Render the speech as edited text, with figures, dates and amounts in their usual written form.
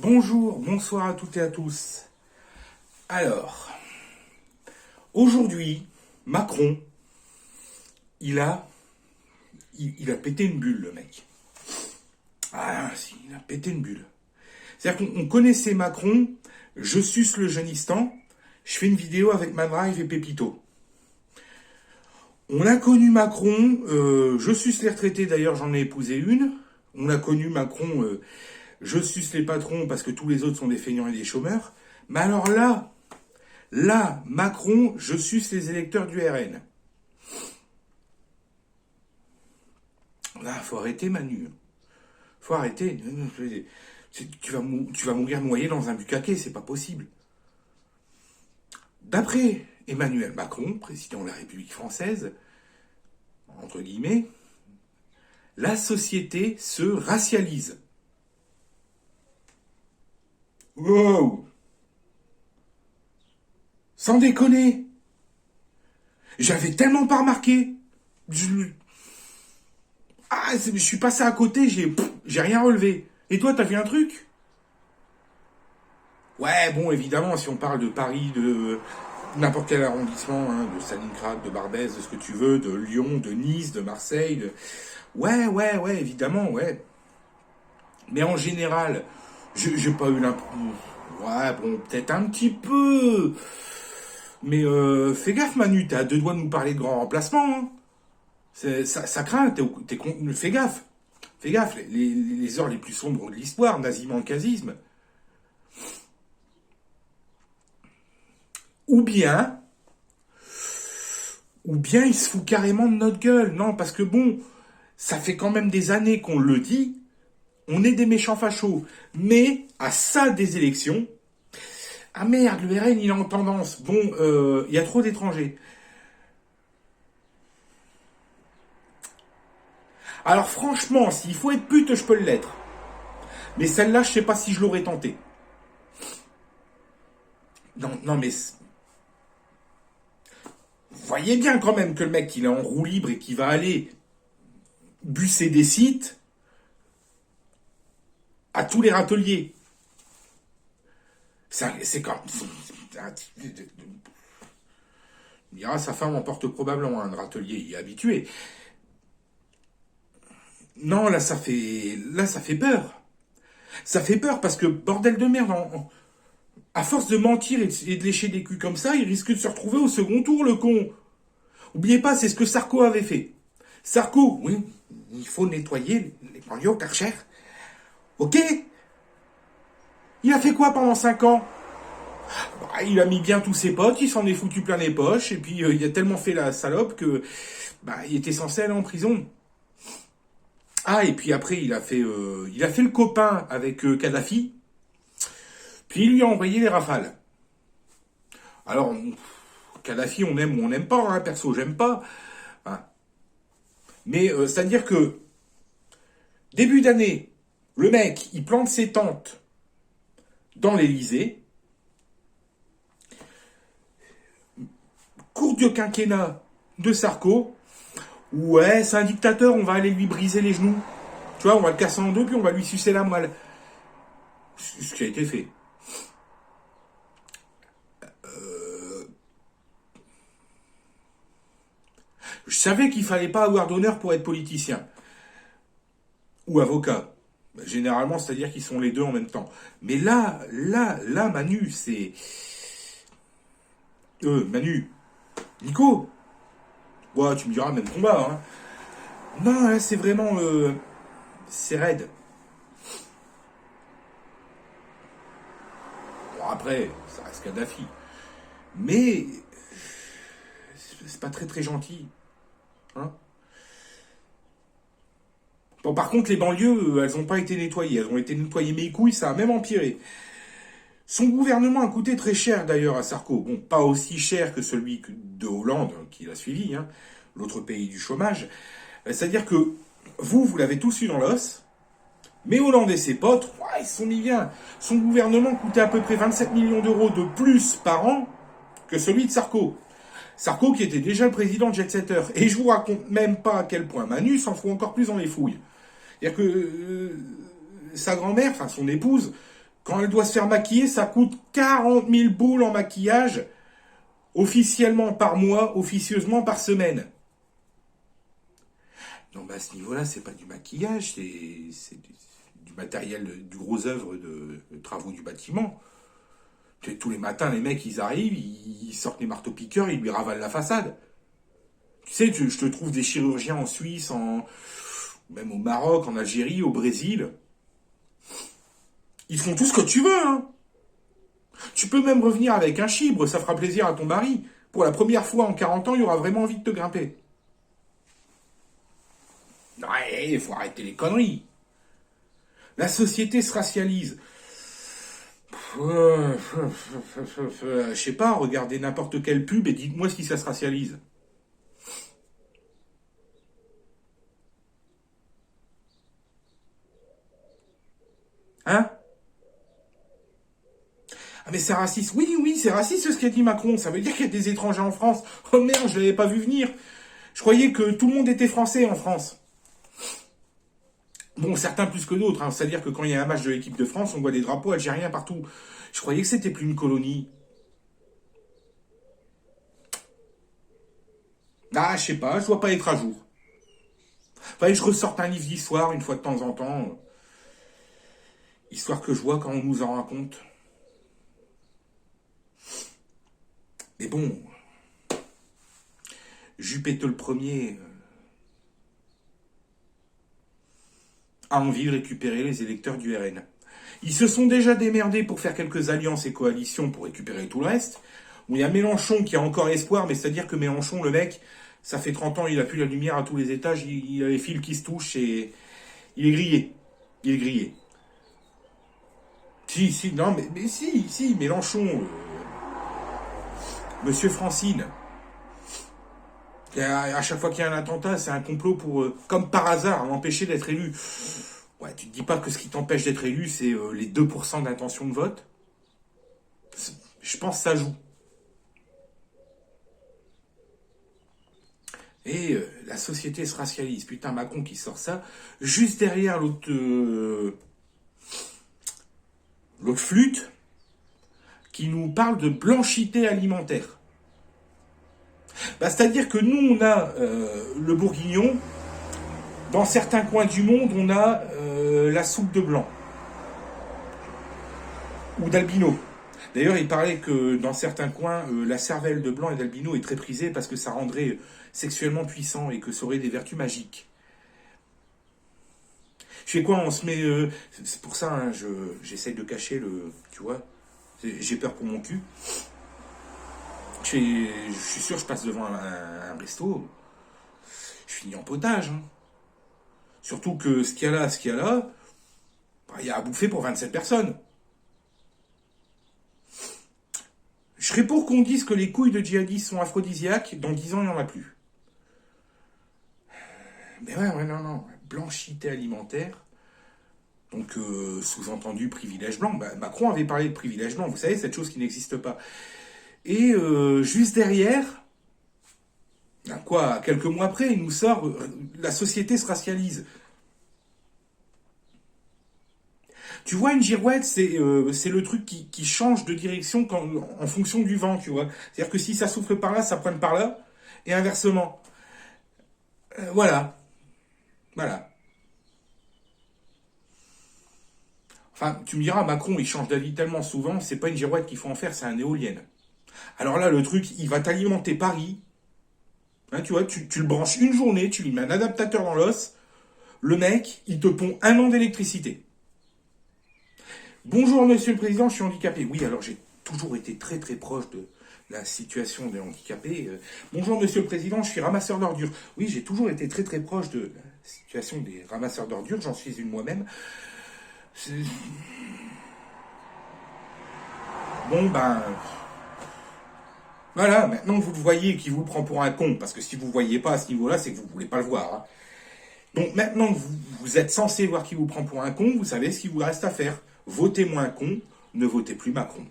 Bonjour, bonsoir à toutes et à tous. Alors, aujourd'hui, Macron, il a pété une bulle, le mec. Ah, si, il a pété une bulle. C'est-à-dire qu'on connaissait Macron, je suce le jeunistan, je fais une vidéo avec Madrive et Pépito. On a connu Macron, je suce les retraités, d'ailleurs j'en ai épousé une. On a connu Macron, je suce les patrons parce que tous les autres sont des feignants et des chômeurs. Mais alors là, Macron, je suce les électeurs du RN. Là, faut arrêter Manu. Faut arrêter. Tu vas mourir noyé dans un bucaquet, c'est pas possible. D'après Emmanuel Macron, président de la République française, entre guillemets, la société se racialise. Wow! Sans déconner! J'avais tellement pas remarqué. Je suis passé à côté, j'ai rien relevé. Et toi, t'as vu un truc? Ouais, bon, évidemment, si on parle de Paris, de n'importe quel arrondissement, hein, de Stalingrad, de Barbès, de ce que tu veux, de Lyon, de Nice, de Marseille, Ouais, évidemment, ouais. Mais en général, j'ai pas eu l'impression... Ouais, bon, peut-être un petit peu. Mais fais gaffe, Manu, t'es à deux doigts de nous parler de grand remplacement. Hein. Ça craint, fais gaffe. Fais gaffe, les heures les plus sombres de l'histoire, naziman-casisme. Ou bien il se fout carrément de notre gueule. Non, parce que bon, ça fait quand même des années qu'on le dit, on est des méchants fachos. Mais, à ça des élections, ah merde, le RN, il est en tendance. Bon, il y a trop d'étrangers. Alors franchement, s'il faut être pute, je peux l'être. Mais celle-là, je sais pas si je l'aurais tenté. Non, mais... Vous voyez bien quand même que le mec, il est en roue libre et qu'il va aller busser des sites à tous les râteliers. C'est quand... Il dira, sa femme en porte probablement un râtelier, il est habitué. Non, là, ça fait peur. Ça fait peur parce que, bordel de merde, à force de mentir et de lécher des culs comme ça, il risque de se retrouver au second tour, le con. Oubliez pas, c'est ce que Sarko avait fait. Sarko, oui, il faut nettoyer les banlieues au Karcher. Ok? Il a fait quoi pendant 5 ans? Il a mis bien tous ses potes, il s'en est foutu plein les poches, et puis il a tellement fait la salope que il était censé aller en prison. Ah, et puis après, il a fait le copain avec Kadhafi, puis il lui a envoyé les rafales. Alors, Kadhafi, on aime ou on n'aime pas, hein, perso, j'aime pas. Hein. Mais c'est-à-dire que, début d'année, le mec, il plante ses tentes dans l'Elysée. Cours de quinquennat de Sarko. Ouais, c'est un dictateur, on va aller lui briser les genoux. Tu vois, on va le casser en deux, puis on va lui sucer la moelle. Ce qui a été fait. Je savais qu'il fallait pas avoir d'honneur pour être politicien. Ou avocat. Généralement, c'est-à-dire qu'ils sont les deux en même temps. Mais là, Manu, c'est... Manu. Nico. Ouais, tu me diras, même combat, hein. Non, là, c'est vraiment... c'est raide. Bon, après, ça reste Kadhafi. Mais... c'est pas très très gentil. Hein. Bon, par contre, les banlieues, elles n'ont pas été nettoyées. Elles ont été nettoyées mes couilles, ça a même empiré. Son gouvernement a coûté très cher d'ailleurs à Sarko. Bon, pas aussi cher que celui de Hollande qui l'a suivi, hein, l'autre pays du chômage. C'est-à-dire que vous l'avez tous eu dans l'os, mais Hollande et ses potes, ouais, ils se sont mis bien. Son gouvernement coûtait à peu près 27 millions d'euros de plus par an que celui de Sarko. Sarko qui était déjà le président de Jet Setter. Et je vous raconte même pas à quel point Manu s'en fout encore plus dans les fouilles. C'est-à-dire que sa grand-mère, enfin son épouse, Quand elle doit se faire maquiller, ça coûte 40 000 boules en maquillage, officiellement par mois, officieusement par semaine. Non, bah à ce niveau-là, c'est pas du maquillage, c'est du matériel, du gros œuvre de travaux du bâtiment. Tous les matins, les mecs, ils arrivent, ils sortent les marteaux-piqueurs, ils lui ravalent la façade. Tu sais, je te trouve des chirurgiens en Suisse, même au Maroc, en Algérie, au Brésil. Ils font tout ce que tu veux, hein. Tu peux même revenir avec un chibre, ça fera plaisir à ton mari. Pour la première fois en 40 ans, il aura vraiment envie de te grimper. Ouais, il faut arrêter les conneries. La société se racialise. Je sais pas, regardez n'importe quelle pub et dites-moi si ça se racialise. Hein? Ah mais c'est raciste. Oui, oui, c'est raciste ce qu'a dit Macron. Ça veut dire qu'il y a des étrangers en France. Oh merde, je l'avais pas vu venir. Je croyais que tout le monde était français en France. Bon, certains plus que d'autres, hein. C'est-à-dire que quand il y a un match de l'équipe de France, on voit des drapeaux algériens partout. Je croyais que c'était plus une colonie. Ah, je sais pas, je dois pas être à jour. Enfin, je ressorte un livre d'histoire une fois de temps en temps, histoire que je vois quand on nous en raconte. Mais bon, Juppé le premier a envie de récupérer les électeurs du RN. Ils se sont déjà démerdés pour faire quelques alliances et coalitions pour récupérer tout le reste. Bon, il y a Mélenchon qui a encore espoir, mais c'est-à-dire que Mélenchon, le mec, ça fait 30 ans, il a plus la lumière à tous les étages, il a les fils qui se touchent et il est grillé. Il est grillé. Si, non, mais si, Mélenchon, Monsieur Francine, à chaque fois qu'il y a un attentat, c'est un complot pour, comme par hasard, l'empêcher d'être élu. Ouais, tu te dis pas que ce qui t'empêche d'être élu, c'est les 2% d'intention de vote. Je pense que ça joue. Et la société se racialise. Putain, Macron qui sort ça. Juste derrière l'autre flûte qui nous parle de blanchité alimentaire. Bah, c'est-à-dire que nous, on a le bourguignon. Dans certains coins du monde, on a la soupe de blanc. Ou d'albino. D'ailleurs, il parlait que dans certains coins, la cervelle de blanc et d'albino est très prisée parce que ça rendrait sexuellement puissant et que ça aurait des vertus magiques. Je fais quoi? On se met... c'est pour ça, hein, j'essaye de cacher le... Tu vois? J'ai peur pour mon cul. Je suis sûr, je passe devant un resto, je finis en potage. Hein. Surtout que ce qu'il y a là, bah, il y a à bouffer pour 27 personnes. Je serais pour qu'on dise que les couilles de djihadistes sont aphrodisiaques, dans 10 ans, il n'y en a plus. Mais ouais, non. Blanchité alimentaire. Donc, sous-entendu, privilège blanc. Bah, Macron avait parlé de privilège blanc. Vous savez, cette chose qui n'existe pas. Et juste derrière, quoi, quelques mois après, il nous sort la société se racialise. Tu vois, une girouette, c'est le truc qui change de direction en fonction du vent, tu vois. C'est-à-dire que si ça souffle par là, ça prenne par là, et inversement. Voilà. Voilà. Enfin, tu me diras, Macron, il change d'avis tellement souvent, c'est pas une girouette qu'il faut en faire, c'est un éolienne. Alors là, le truc, il va t'alimenter Paris. Hein, tu vois, tu le branches une journée, tu lui mets un adaptateur dans l'os. Le mec, il te pond 1 an d'électricité. Bonjour, monsieur le président, je suis handicapé. Oui, alors j'ai toujours été très très proche de la situation des handicapés. Bonjour, monsieur le président, je suis ramasseur d'ordures. Oui, j'ai toujours été très très proche de la situation des ramasseurs d'ordures. J'en suis une moi-même. Bon, ben... Voilà, maintenant que vous le voyez, qui vous prend pour un con, parce que si vous ne voyez pas à ce niveau-là, c'est que vous ne voulez pas le voir. Hein. Donc maintenant que vous êtes censé voir qui vous prend pour un con, vous savez ce qu'il vous reste à faire. Votez moins con, ne votez plus Macron.